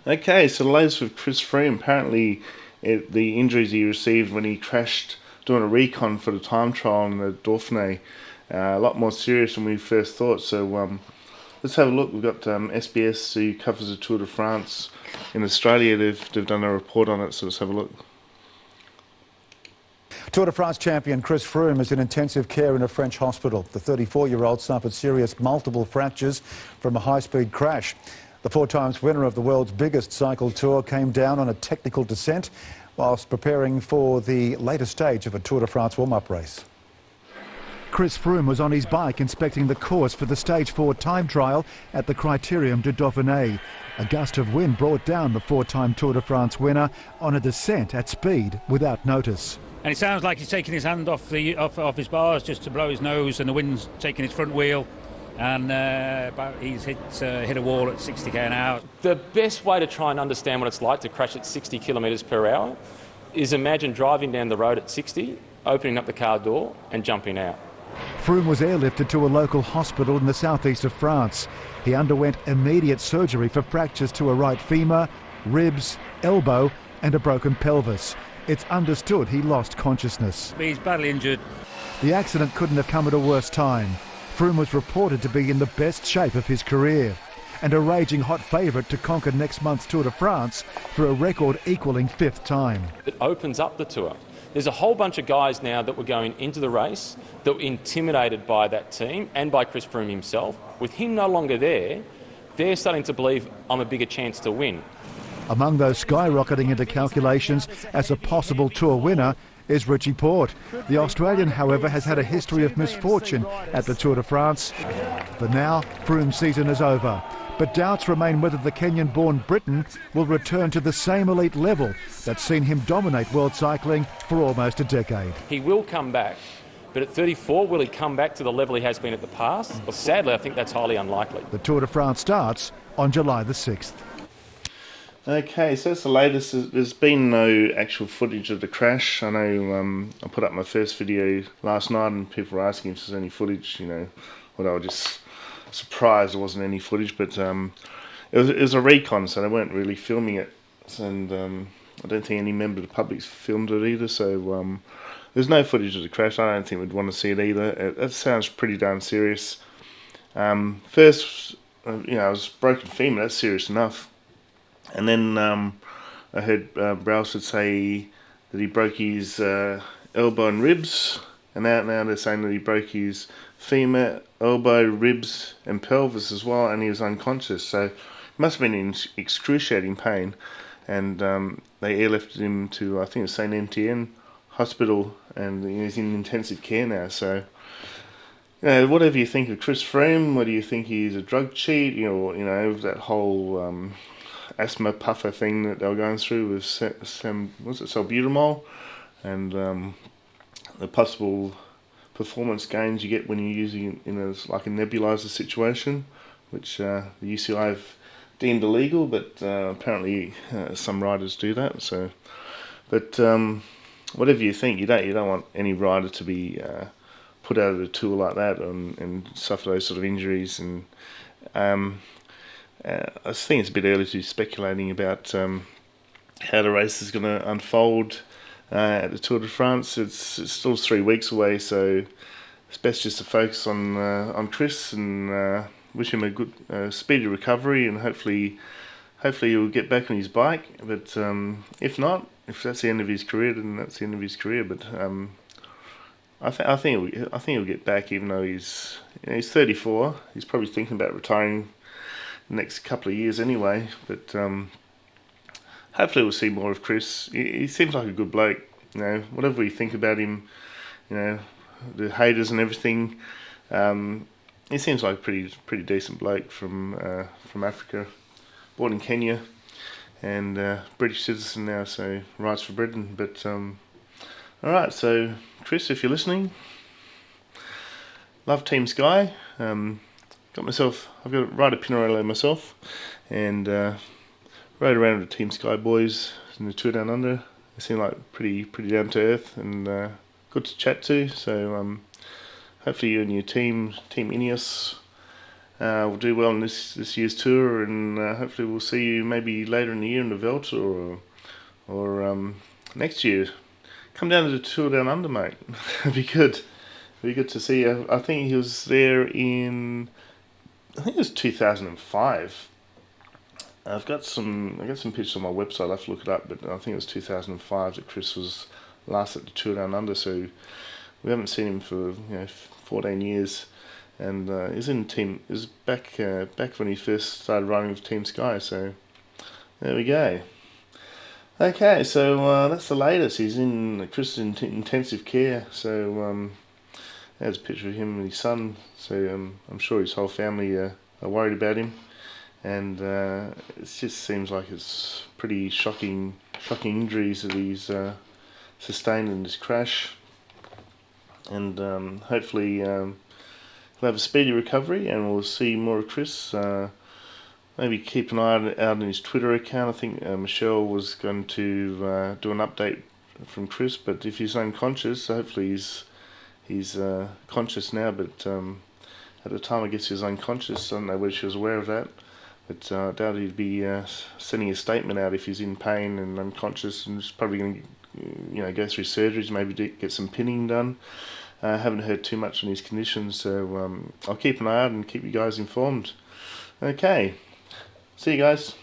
Okay, so the latest with Chris Froome. Apparently, the injuries he received when he crashed doing a recon for the time trial in the Dauphiné, a lot more serious than we first thought. So let's have a look. We've got SBS who covers the Tour de France in Australia. They've done a report on it, so let's have a look. Tour de France champion Chris Froome is in intensive care in a French hospital. The 34-year-old suffered serious multiple fractures from a high-speed crash. The 4-times winner of the world's biggest cycle tour came down on a technical descent whilst preparing for the later stage of a Tour de France warm-up race. Chris Froome was on his bike inspecting the course for the Stage 4 time trial at the Critérium du Dauphiné. A gust of wind brought down the 4-time Tour de France winner on a descent at speed without notice. And it sounds like he's taking his hand off his bars just to blow his nose, and the wind's taking his front wheel, and he's hit a wall at 60 km an hour. The best way to try and understand what it's like to crash at 60 kilometres per hour is imagine driving down the road at 60, opening up the car door and jumping out. Froome was airlifted to a local hospital in the southeast of France. He underwent immediate surgery for fractures to a right femur, ribs, elbow and a broken pelvis. It's understood he lost consciousness. He's badly injured. The accident couldn't have come at a worse time. Froome was reported to be in the best shape of his career and a raging hot favourite to conquer next month's Tour de France for a record equalling 5th time. It opens up the tour. There's a whole bunch of guys now that were going into the race that were intimidated by that team and by Chris Froome himself. With him no longer there, they're starting to believe I'm a bigger chance to win. Among those skyrocketing into calculations as a possible Tour winner is Richie Porte. The Australian, however, has had a history of misfortune at the Tour de France. For now, Froome's season is over. But doubts remain whether the Kenyan-born Briton will return to the same elite level that's seen him dominate world cycling for almost a decade. He will come back, but at 34, will he come back to the level he has been at the past? Well, sadly, I think that's highly unlikely. The Tour de France starts on July the 6th. Okay, so that's the latest. There's been no actual footage of the crash. I know I put up my first video last night and people were asking if there's any footage, well, I was just surprised there wasn't any footage, but it was a recon, so they weren't really filming it, and I don't think any member of the public filmed it either, so there's no footage of the crash. I don't think we'd want to see it either. It sounds pretty darn serious. First, it was broken femur, that's serious enough. And then I heard Brailsford say that he broke his elbow and ribs, and now they're saying that he broke his femur, elbow, ribs and pelvis as well, and he was unconscious. So he must have been in excruciating pain, and they airlifted him to, I think it's St. Etienne Hospital, and he's in intensive care now. So whatever you think of Chris Froome, whether you think he's a drug cheat, that whole asthma puffer thing that they were going through with salbutamol, and the possible performance gains you get when you're using it in a nebulizer situation, which the UCI have deemed illegal, but apparently some riders do that. So, but whatever you think, you don't want any rider to be put out of the tour like that and suffer those sort of injuries. And I think it's a bit early to be speculating about how the race is going to unfold at the Tour de France. It's still 3 weeks away, so it's best just to focus on Chris and wish him a good speedy recovery, and hopefully he'll get back on his bike. But if not, if that's the end of his career, then that's the end of his career. But I think he'll get back, even though he's 34. He's probably thinking about retiring the next couple of years anyway. But hopefully we'll see more of Chris. He seems like a good bloke. Whatever we think about him, the haters and everything, he seems like a pretty decent bloke from Africa, born in Kenya, and British citizen now, so rides for Britain. But all right, so Chris, if you're listening, love Team Sky. I've got a rider Pinarello myself, and rode around with the Team Sky boys in the Tour Down Under. They seem like pretty down to earth and good to chat to. So hopefully you and your team Ineos, will do well in this year's tour, and hopefully we'll see you maybe later in the year in the Vuelta or next year. Come down to the Tour Down Under, mate. It'd be good. It'd be good to see you. I think he was there in, I think it was 2005. I got some pictures on my website. I'll have to look it up, but I think it was 2005 that Chris was last at the Tour Down Under. So we haven't seen him for 14 years, and he's in team. It was back when he first started riding with Team Sky. So there we go. Okay, so that's the latest. He's in Chris in intensive care. So there's a picture of him and his son. So I'm sure his whole family are worried about him. And it just seems like it's pretty shocking injuries that he's sustained in this crash. And hopefully he'll have a speedy recovery, and we'll see more of Chris. Maybe keep an eye out on his Twitter account. I think Michelle was going to do an update from Chris, but if he's unconscious, hopefully he's conscious now. But at the time, I guess he was unconscious. I don't know whether she was aware of that. But I doubt he'd be sending a statement out if he's in pain and unconscious, and he's probably going to, go through surgeries, maybe get some pinning done. I haven't heard too much on his condition, so I'll keep an eye out and keep you guys informed. Okay, see you guys.